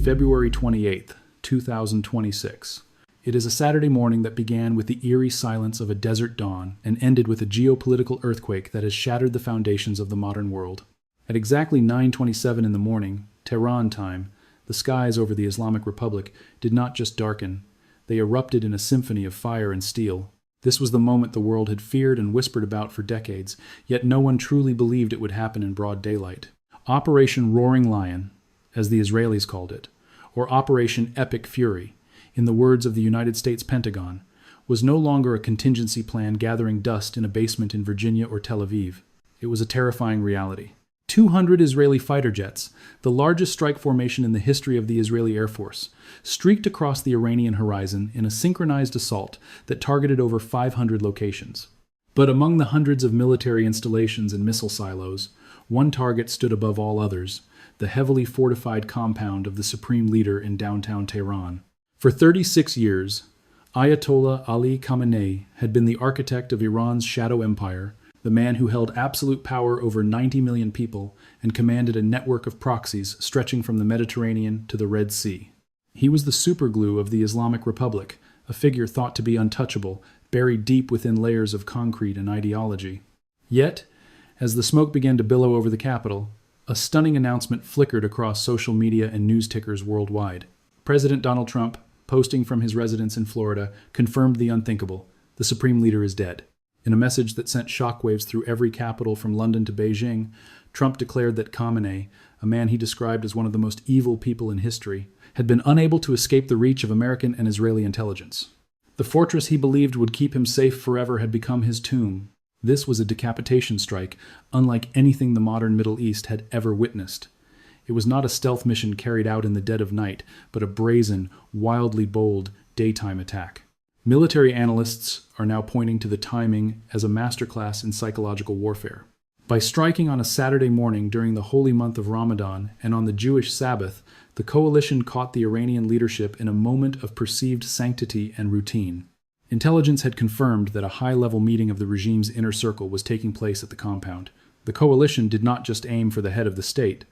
February 28th, 2026. It is a Saturday morning that began with the eerie silence of a desert dawn and ended with a geopolitical earthquake that has shattered the foundations of the modern world. At exactly 9:27 in the morning, Tehran time, the skies over the Islamic Republic did not just darken, they erupted in a symphony of fire and steel. This was the moment the world had feared and whispered about for decades, yet no one truly believed it would happen in broad daylight. Operation Roaring Lion, as the Israelis called it, or Operation Epic Fury, in the words of the United States Pentagon, was no longer a contingency plan gathering dust in a basement in Virginia or Tel Aviv. It was a terrifying reality. 200 Israeli fighter jets, the largest strike formation in the history of the Israeli Air Force, streaked across the Iranian horizon in a synchronized assault that targeted over 500 locations. But among the hundreds of military installations and missile silos, one target stood above all others, the heavily fortified compound of the supreme leader in downtown Tehran. For 36 years, Ayatollah Ali Khamenei had been the architect of Iran's shadow empire, the man who held absolute power over 90 million people and commanded a network of proxies stretching from the Mediterranean to the Red Sea. He was the superglue of the Islamic Republic, a figure thought to be untouchable, buried deep within layers of concrete and ideology. Yet, as the smoke began to billow over the capital, a stunning announcement flickered across social media and news tickers worldwide. President Donald Trump, posting from his residence in Florida, confirmed the unthinkable: the supreme leader is dead. In a message that sent shockwaves through every capital from London to Beijing, Trump declared that Khamenei, a man he described as one of the most evil people in history, had been unable to escape the reach of American and Israeli intelligence. The fortress he believed would keep him safe forever had become his tomb. This was a decapitation strike, unlike anything the modern Middle East had ever witnessed. It was not a stealth mission carried out in the dead of night, but a brazen, wildly bold, daytime attack. Military analysts are now pointing to the timing as a masterclass in psychological warfare. By striking on a Saturday morning during the holy month of Ramadan and on the Jewish Sabbath, the coalition caught the Iranian leadership in a moment of perceived sanctity and routine. Intelligence had confirmed that a high-level meeting of the regime's inner circle was taking place at the compound. The coalition did not just aim for the head of the state,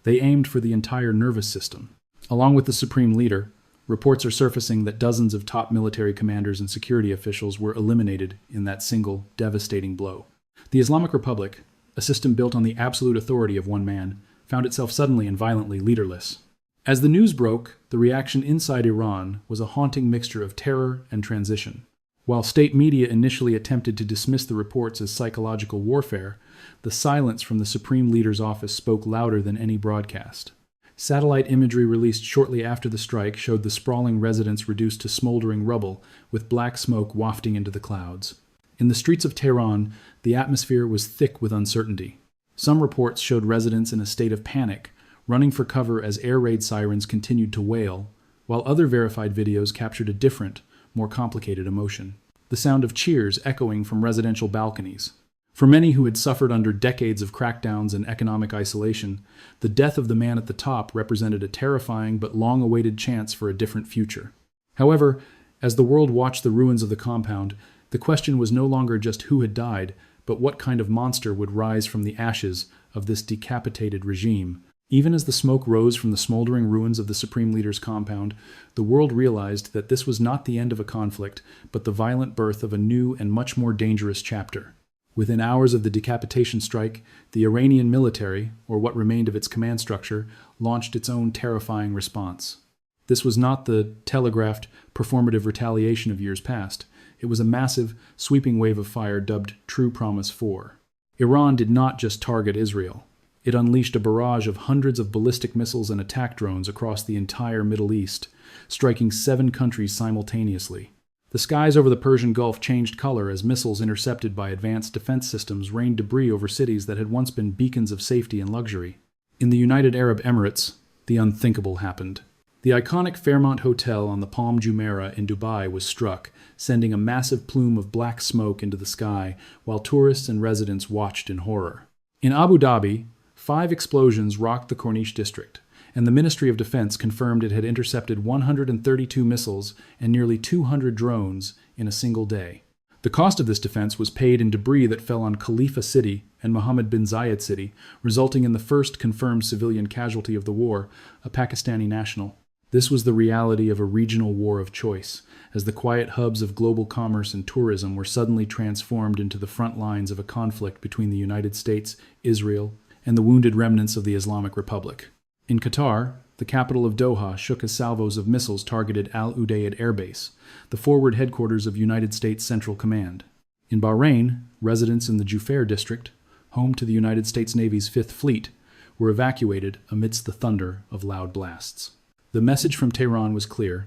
they aimed for the entire nervous system. Along with the supreme leader, reports are surfacing that dozens of top military commanders and security officials were eliminated in that single, devastating blow. The Islamic Republic, a system built on the absolute authority of one man, found itself suddenly and violently leaderless. As the news broke, the reaction inside Iran was a haunting mixture of terror and transition. While state media initially attempted to dismiss the reports as psychological warfare, the silence from the supreme leader's office spoke louder than any broadcast. Satellite imagery released shortly after the strike showed the sprawling residence reduced to smoldering rubble, with black smoke wafting into the clouds. In the streets of Tehran, the atmosphere was thick with uncertainty. Some reports showed residents in a state of panic, running for cover as air raid sirens continued to wail, while other verified videos captured a different, more complicated emotion: the sound of cheers echoing from residential balconies. For many who had suffered under decades of crackdowns and economic isolation, the death of the man at the top represented a terrifying but long-awaited chance for a different future. However, as the world watched the ruins of the compound, the question was no longer just who had died, but what kind of monster would rise from the ashes of this decapitated regime. Even as the smoke rose from the smoldering ruins of the Supreme Leader's compound, the world realized that this was not the end of a conflict, but the violent birth of a new and much more dangerous chapter. Within hours of the decapitation strike, the Iranian military, or what remained of its command structure, launched its own terrifying response. This was not the telegraphed, performative retaliation of years past. It was a massive, sweeping wave of fire dubbed True Promise 4. Iran did not just target Israel. It unleashed a barrage of hundreds of ballistic missiles and attack drones across the entire Middle East, striking 7 countries simultaneously. The skies over the Persian Gulf changed color as missiles intercepted by advanced defense systems rained debris over cities that had once been beacons of safety and luxury. In the United Arab Emirates, the unthinkable happened. The iconic Fairmont Hotel on the Palm Jumeirah in Dubai was struck, sending a massive plume of black smoke into the sky, while tourists and residents watched in horror. In Abu Dhabi, 5 explosions rocked the Corniche district, and the Ministry of Defense confirmed it had intercepted 132 missiles and nearly 200 drones in a single day. The cost of this defense was paid in debris that fell on Khalifa City and Mohammed bin Zayed City, resulting in the first confirmed civilian casualty of the war, a Pakistani national. This was the reality of a regional war of choice, as the quiet hubs of global commerce and tourism were suddenly transformed into the front lines of a conflict between the United States, Israel, and the wounded remnants of the Islamic Republic. In Qatar, the capital of Doha shook as salvos of missiles targeted Al Udeid Air Base, the forward headquarters of United States Central Command. In Bahrain, residents in the Jufair district, home to the United States Navy's Fifth Fleet, were evacuated amidst the thunder of loud blasts. The message from Tehran was clear.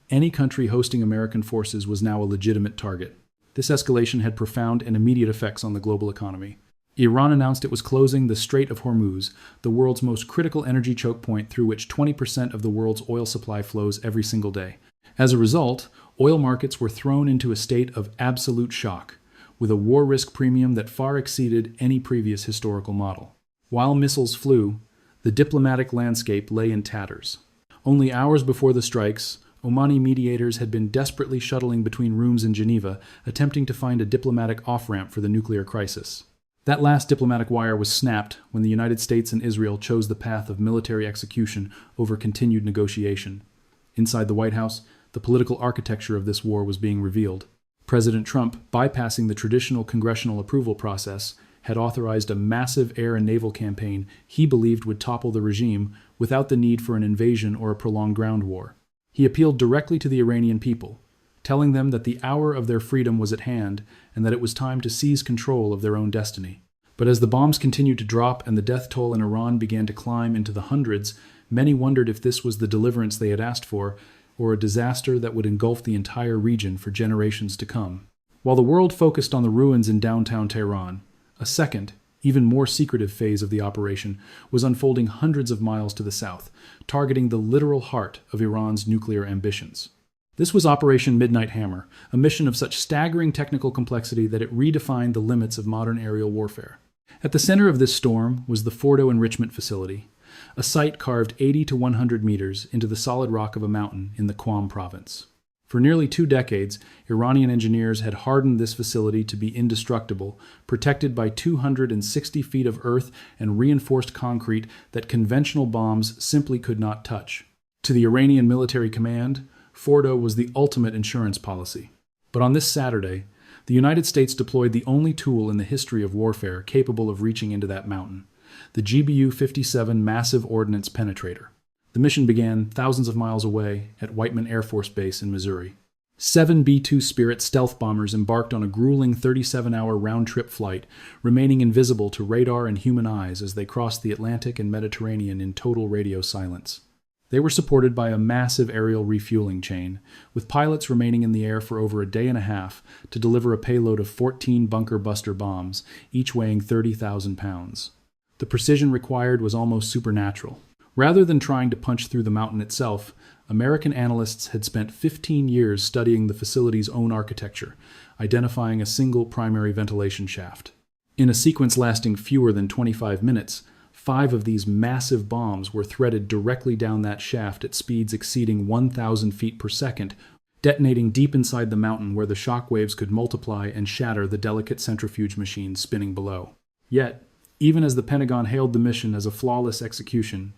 Any country hosting American forces was now a legitimate target. This escalation had profound and immediate effects on the global economy. Iran announced it was closing the Strait of Hormuz, the world's most critical energy choke point through which 20% of the world's oil supply flows every single day. As a result, oil markets were thrown into a state of absolute shock, with a war risk premium that far exceeded any previous historical model. While missiles flew, the diplomatic landscape lay in tatters. Only hours before the strikes, Omani mediators had been desperately shuttling between rooms in Geneva, attempting to find a diplomatic off-ramp for the nuclear crisis. That last diplomatic wire was snapped when the United States and Israel chose the path of military execution over continued negotiation. Inside the White House, the political architecture of this war was being revealed. President Trump, bypassing the traditional congressional approval process, had authorized a massive air and naval campaign he believed would topple the regime without the need for an invasion or a prolonged ground war. He appealed directly to the Iranian people, telling them that the hour of their freedom was at hand and that it was time to seize control of their own destiny. But as the bombs continued to drop and the death toll in Iran began to climb into the hundreds, many wondered if this was the deliverance they had asked for, or a disaster that would engulf the entire region for generations to come. While the world focused on the ruins in downtown Tehran, a second, even more secretive phase of the operation was unfolding hundreds of miles to the south, targeting the literal heart of Iran's nuclear ambitions. This was Operation Midnight Hammer, a mission of such staggering technical complexity that it redefined the limits of modern aerial warfare. At the center of this storm was the Fordo Enrichment Facility, a site carved 80 to 100 meters into the solid rock of a mountain in the Qom province. For nearly 2 decades, Iranian engineers had hardened this facility to be indestructible, protected by 260 feet of earth and reinforced concrete that conventional bombs simply could not touch. To the Iranian military command, Fordo was the ultimate insurance policy. But on this Saturday, the United States deployed the only tool in the history of warfare capable of reaching into that mountain, the GBU-57 Massive Ordnance Penetrator. The mission began thousands of miles away at Whiteman Air Force Base in Missouri. 7 B-2 Spirit stealth bombers embarked on a grueling 37-hour round-trip flight, remaining invisible to radar and human eyes as they crossed the Atlantic and Mediterranean in total radio silence. They were supported by a massive aerial refueling chain, with pilots remaining in the air for over a day and a half to deliver a payload of 14 bunker buster bombs, each weighing 30,000 pounds. The precision required was almost supernatural. Rather than trying to punch through the mountain itself, American analysts had spent 15 years studying the facility's own architecture, identifying a single primary ventilation shaft. In a sequence lasting fewer than 25 minutes, 5 of these massive bombs were threaded directly down that shaft at speeds exceeding 1,000 feet per second, detonating deep inside the mountain where the shock waves could multiply and shatter the delicate centrifuge machines spinning below. Yet, even as the Pentagon hailed the mission as a flawless execution,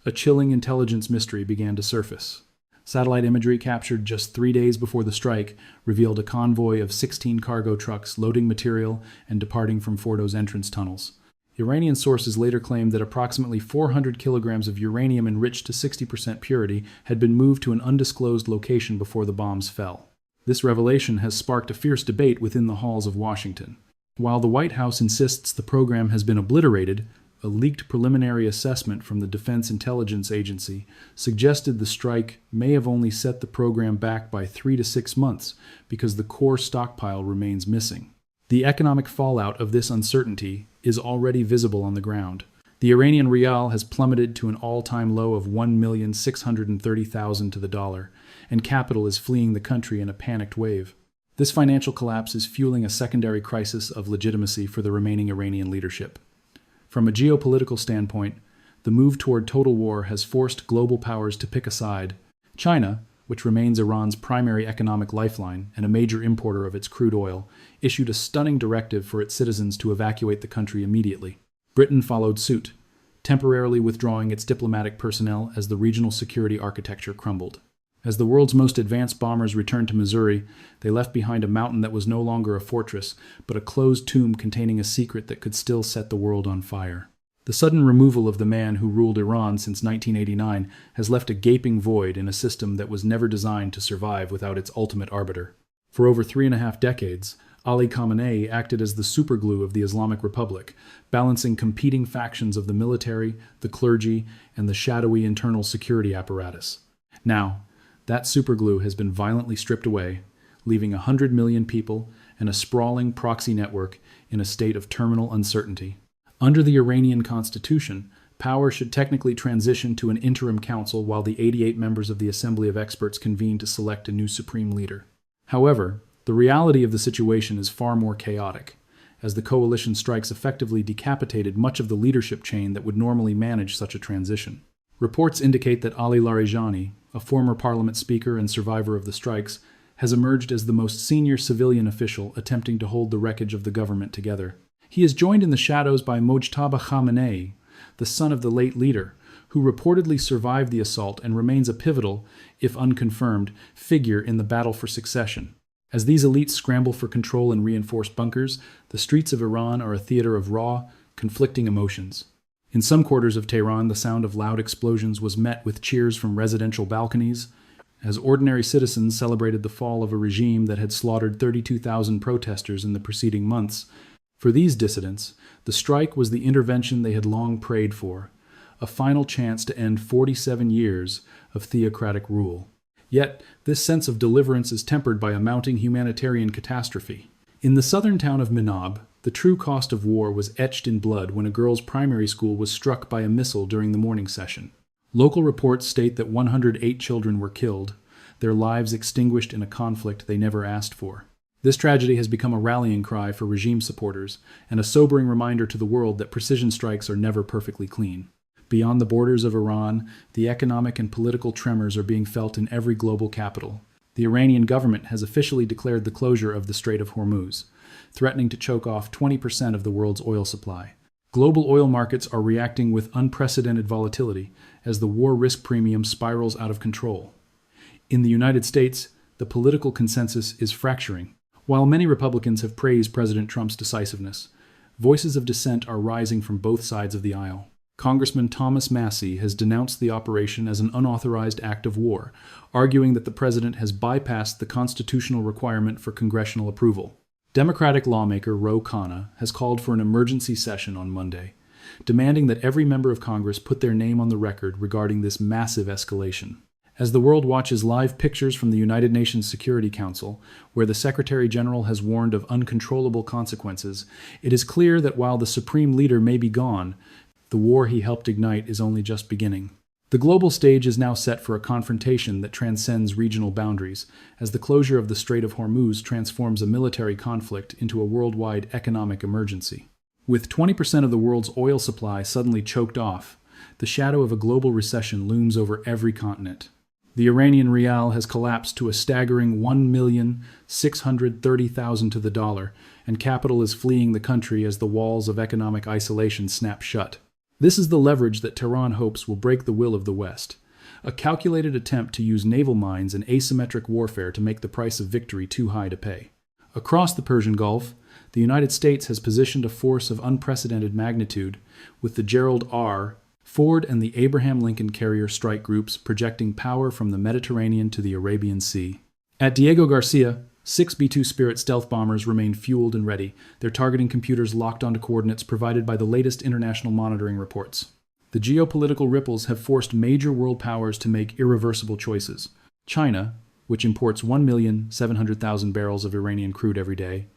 a chilling intelligence mystery began to surface. Satellite imagery captured just 3 days before the strike revealed a convoy of 16 cargo trucks loading material and departing from Fordo's entrance tunnels. Iranian sources later claimed that approximately 400 kilograms of uranium enriched to 60% purity had been moved to an undisclosed location before the bombs fell. This revelation has sparked a fierce debate within the halls of Washington. While the White House insists the program has been obliterated, a leaked preliminary assessment from the Defense Intelligence Agency suggested the strike may have only set the program back by 3 to 6 months because the core stockpile remains missing. The economic fallout of this uncertainty is already visible on the ground. The Iranian rial has plummeted to an all-time low of 1,630,000 to the dollar, and capital is fleeing the country in a panicked wave. This financial collapse is fueling a secondary crisis of legitimacy for the remaining Iranian leadership. From a geopolitical standpoint, the move toward total war has forced global powers to pick a side. China, which remains Iran's primary economic lifeline and a major importer of its crude oil, issued a stunning directive for its citizens to evacuate the country immediately. Britain followed suit, temporarily withdrawing its diplomatic personnel as the regional security architecture crumbled. As the world's most advanced bombers returned to Missouri, they left behind a mountain that was no longer a fortress, but a closed tomb containing a secret that could still set the world on fire. The sudden removal of the man who ruled Iran since 1989 has left a gaping void in a system that was never designed to survive without its ultimate arbiter. For over 3.5 decades, Ali Khamenei acted as the superglue of the Islamic Republic, balancing competing factions of the military, the clergy, and the shadowy internal security apparatus. Now, that superglue has been violently stripped away, leaving 100 million people and a sprawling proxy network in a state of terminal uncertainty. Under the Iranian constitution, power should technically transition to an interim council while the 88 members of the Assembly of Experts convene to select a new supreme leader. However, the reality of the situation is far more chaotic, as the coalition strikes effectively decapitated much of the leadership chain that would normally manage such a transition. Reports indicate that Ali Larijani, a former parliament speaker and survivor of the strikes, has emerged as the most senior civilian official attempting to hold the wreckage of the government together. He is joined in the shadows by Mojtaba Khamenei, the son of the late leader, who reportedly survived the assault and remains a pivotal, if unconfirmed, figure in the battle for succession. As these elites scramble for control in reinforced bunkers, the streets of Iran are a theater of raw, conflicting emotions. In some quarters of Tehran, the sound of loud explosions was met with cheers from residential balconies, as ordinary citizens celebrated the fall of a regime that had slaughtered 32,000 protesters in the preceding months. For these dissidents, the strike was the intervention they had long prayed for, a final chance to end 47 years of theocratic rule. Yet, this sense of deliverance is tempered by a mounting humanitarian catastrophe. In the southern town of Minab, the true cost of war was etched in blood when a girls' primary school was struck by a missile during the morning session. Local reports state that 108 children were killed, their lives extinguished in a conflict they never asked for. This tragedy has become a rallying cry for regime supporters and a sobering reminder to the world that precision strikes are never perfectly clean. Beyond the borders of Iran, the economic and political tremors are being felt in every global capital. The Iranian government has officially declared the closure of the Strait of Hormuz, threatening to choke off 20% of the world's oil supply. Global oil markets are reacting with unprecedented volatility as the war risk premium spirals out of control. In the United States, the political consensus is fracturing. While many Republicans have praised President Trump's decisiveness, voices of dissent are rising from both sides of the aisle. Congressman Thomas Massie has denounced the operation as an unauthorized act of war, arguing that the president has bypassed the constitutional requirement for congressional approval. Democratic lawmaker Ro Khanna has called for an emergency session on Monday, demanding that every member of Congress put their name on the record regarding this massive escalation. As the world watches live pictures from the United Nations Security Council, where the Secretary General has warned of uncontrollable consequences, it is clear that while the Supreme Leader may be gone, the war he helped ignite is only just beginning. The global stage is now set for a confrontation that transcends regional boundaries, as the closure of the Strait of Hormuz transforms a military conflict into a worldwide economic emergency. With 20% of the world's oil supply suddenly choked off, the shadow of a global recession looms over every continent. The Iranian rial has collapsed to a staggering 1,630,000 to the dollar, and capital is fleeing the country as the walls of economic isolation snap shut. This is the leverage that Tehran hopes will break the will of the West, a calculated attempt to use naval mines and asymmetric warfare to make the price of victory too high to pay. Across the Persian Gulf, the United States has positioned a force of unprecedented magnitude, with the Gerald R. Ford and the Abraham Lincoln Carrier strike groups projecting power from the Mediterranean to the Arabian Sea. At Diego Garcia, 6 B-2 Spirit stealth bombers remain fueled and ready, their targeting computers locked onto coordinates provided by the latest international monitoring reports. The geopolitical ripples have forced major world powers to make irreversible choices. China, which imports 1,700,000 barrels of Iranian crude every day,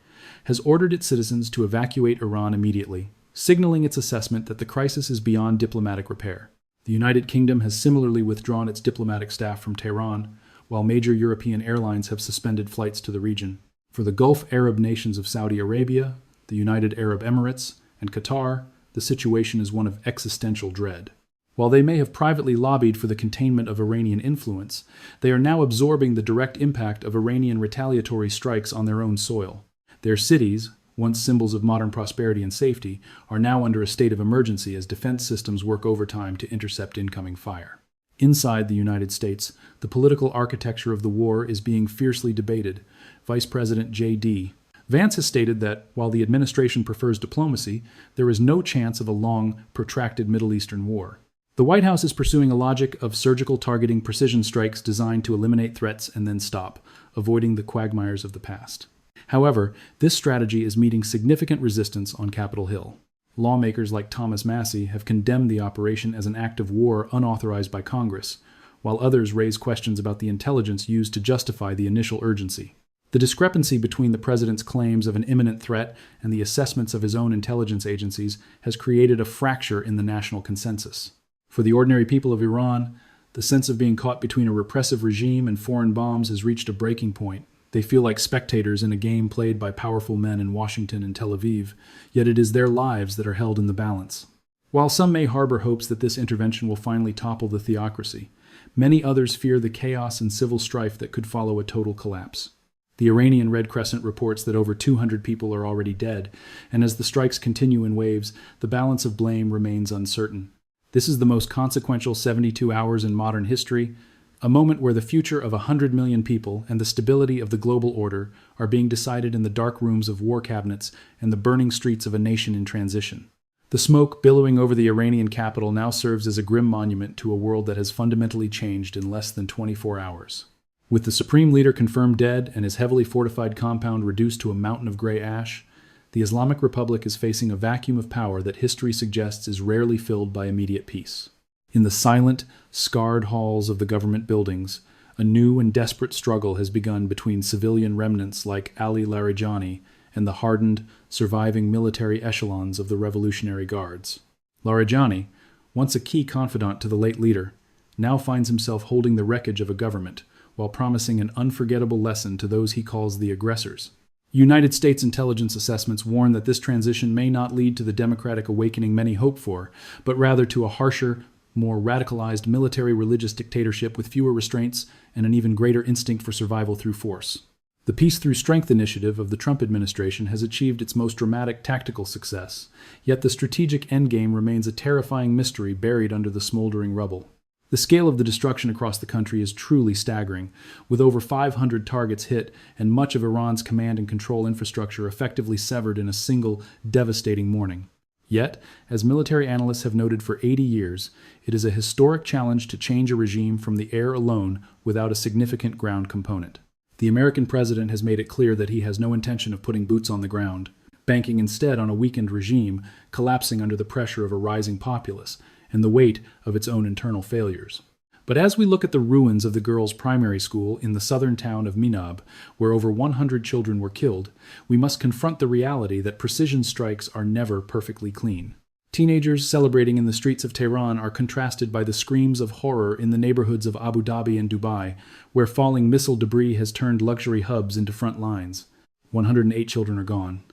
has ordered its citizens to evacuate Iran immediately, signaling its assessment that the crisis is beyond diplomatic repair. The United Kingdom has similarly withdrawn its diplomatic staff from Tehran, while major European airlines have suspended flights to the region. For the Gulf Arab nations of Saudi Arabia, the United Arab Emirates, and Qatar, the situation is one of existential dread. While they may have privately lobbied for the containment of Iranian influence, they are now absorbing the direct impact of Iranian retaliatory strikes on their own soil. Their cities, once symbols of modern prosperity and safety, are now under a state of emergency as defense systems work overtime to intercept incoming fire. Inside the United States, the political architecture of the war is being fiercely debated. Vice President J.D. Vance has stated that, while the administration prefers diplomacy, there is no chance of a long, protracted Middle Eastern war. The White House is pursuing a logic of surgical targeting precision strikes designed to eliminate threats and then stop, avoiding the quagmires of the past. However, this strategy is meeting significant resistance on Capitol Hill. Lawmakers like Thomas Massie have condemned the operation as an act of war unauthorized by Congress, while others raise questions about the intelligence used to justify the initial urgency. The discrepancy between the president's claims of an imminent threat and the assessments of his own intelligence agencies has created a fracture in the national consensus. For the ordinary people of Iran, the sense of being caught between a repressive regime and foreign bombs has reached a breaking point. They feel like spectators in a game played by powerful men in Washington and Tel Aviv, yet it is their lives that are held in the balance. While some may harbor hopes that this intervention will finally topple the theocracy, many others fear the chaos and civil strife that could follow a total collapse. The Iranian Red Crescent reports that over 200 people are already dead, and as the strikes continue in waves, the balance of blame remains uncertain. This is the most consequential 72 hours in modern history, a moment where the future of 100 million people and the stability of the global order are being decided in the dark rooms of war cabinets and the burning streets of a nation in transition. The smoke billowing over the Iranian capital now serves as a grim monument to a world that has fundamentally changed in less than 24 hours. With the supreme leader confirmed dead and his heavily fortified compound reduced to a mountain of gray ash, the Islamic Republic is facing a vacuum of power that history suggests is rarely filled by immediate peace. In the silent, scarred halls of the government buildings, a new and desperate struggle has begun between civilian remnants like Ali Larijani and the hardened, surviving military echelons of the Revolutionary Guards. Larijani, once a key confidant to the late leader, now finds himself holding the wreckage of a government while promising an unforgettable lesson to those he calls the aggressors. United States intelligence assessments warn that this transition may not lead to the democratic awakening many hope for, but rather to a harsher, more radicalized military-religious dictatorship with fewer restraints and an even greater instinct for survival through force. The Peace Through Strength initiative of the Trump administration has achieved its most dramatic tactical success, yet the strategic endgame remains a terrifying mystery buried under the smoldering rubble. The scale of the destruction across the country is truly staggering, with over 500 targets hit and much of Iran's command and control infrastructure effectively severed in a single, devastating morning. Yet, as military analysts have noted for 80 years, it is a historic challenge to change a regime from the air alone without a significant ground component. The American president has made it clear that he has no intention of putting boots on the ground, banking instead on a weakened regime collapsing under the pressure of a rising populace and the weight of its own internal failures. But as we look at the ruins of the girls' primary school in the southern town of Minab, where over 100 children were killed, we must confront the reality that precision strikes are never perfectly clean. Teenagers celebrating in the streets of Tehran are contrasted by the screams of horror in the neighborhoods of Abu Dhabi and Dubai, where falling missile debris has turned luxury hubs into front lines. 108 children are gone,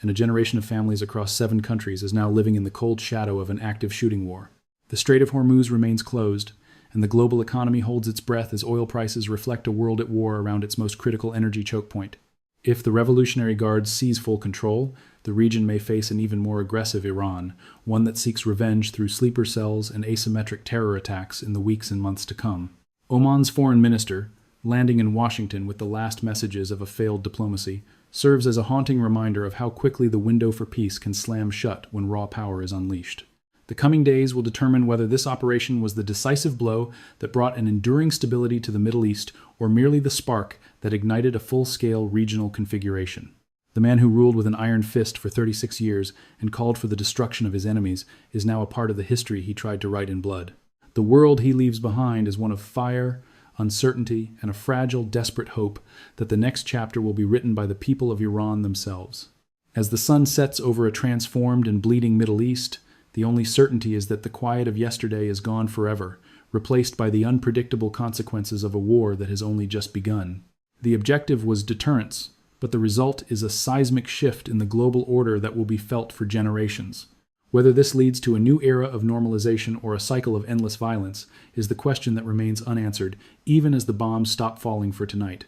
and a generation of families across 7 countries is now living in the cold shadow of an active shooting war. The Strait of Hormuz remains closed, and the global economy holds its breath as oil prices reflect a world at war around its most critical energy choke point. If the Revolutionary Guards seize full control, the region may face an even more aggressive Iran, one that seeks revenge through sleeper cells and asymmetric terror attacks in the weeks and months to come. Oman's foreign minister, landing in Washington with the last messages of a failed diplomacy, serves as a haunting reminder of how quickly the window for peace can slam shut when raw power is unleashed. The coming days will determine whether this operation was the decisive blow that brought an enduring stability to the Middle East or merely the spark that ignited a full-scale regional configuration. The man who ruled with an iron fist for 36 years and called for the destruction of his enemies is now a part of the history he tried to write in blood. The world he leaves behind is one of fire, uncertainty, and a fragile, desperate hope that the next chapter will be written by the people of Iran themselves. As the sun sets over a transformed and bleeding Middle East, the only certainty is that the quiet of yesterday is gone forever, replaced by the unpredictable consequences of a war that has only just begun. The objective was deterrence, but the result is a seismic shift in the global order that will be felt for generations. Whether this leads to a new era of normalization or a cycle of endless violence is the question that remains unanswered, even as the bombs stop falling for tonight.